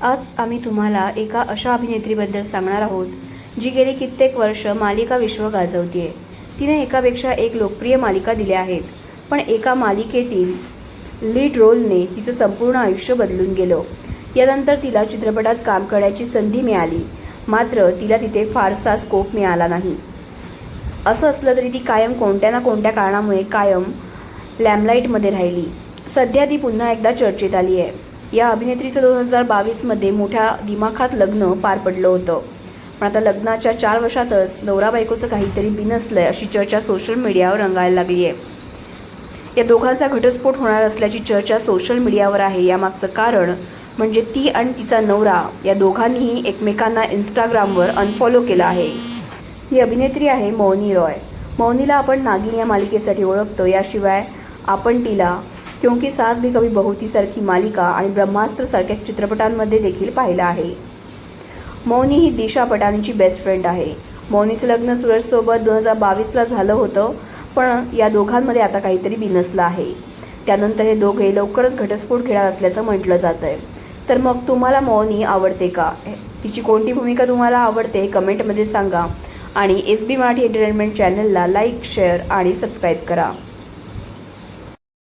आज आम्ही तुम्हाला एका अशा अभिनेत्रीबद्दल सांगणार आहोत, जी गेली कित्येक वर्ष मालिका विश्व गाजवतीये. तिने एकापेक्षा एक लोकप्रिय मालिका दिल्या आहेत, पण एका मालिकेतील लीड रोलने तिचं संपूर्ण आयुष्य बदलून गेलं. यानंतर तिला चित्रपटात काम करण्याची संधी मिळाली, मात्र तिला तिथे फारसा स्कोप मिळाला नाही. असं असलं तरी ती कायम कोणत्या ना कोणत्या कारणामुळे कायम लॅमलाईटमध्ये राहिली. सध्या ती पुन्हा एकदा चर्चेत आली आहे. या अभिनेत्रीचं 2022मध्ये मोठ्या दिमाखात लग्न पार पडलं होतं, पण आता लग्नाच्या 4 वर्षातच नवरा बायकोचं काहीतरी बिनसलंय अशी चर्चा सोशल मीडियावर रंगायला लागली आहे. या दोघांचा घटस्फोट होणार असल्याची चर्चा सोशल मीडियावर आहे. यामागचं कारण म्हणजे ती आणि तिचा नवरा या दोघांनीही एकमेकांना इंस्टाग्रामवर अनफॉलो केलं आहे. ही अभिनेत्री आहे मौनी रॉय. मौनीला आपण नागिन या मालिकेसाठी ओळखतो. याशिवाय आपण तिला क्योंकि सास भी कभी बहू थी सारखी मालिका आणि ब्रह्मास्त्र सारख्या चित्रपटांमध्ये देखील पाहिलं आहे. मौनी ही दिशा पटानीची बेस्ट फ्रेंड आहे. मौनीचं लग्न सूरजसोबत 2022ला झालं होतं, पण या दोघांमध्ये आता काहीतरी बिनसलं आहे. त्यानंतर हे दोघे लवकरच घटस्फोट घेणार असल्याचं म्हटलं जात आहे. तर मग तुम्हाला मौनी आवडते का? तिची कोणती भूमिका तुम्हाला आवडते कमेंटमध्ये सांगा आणि SB मराठी एंटरटेनमेंट चॅनलला लाईक, शेअर आणि सबस्क्राईब करा.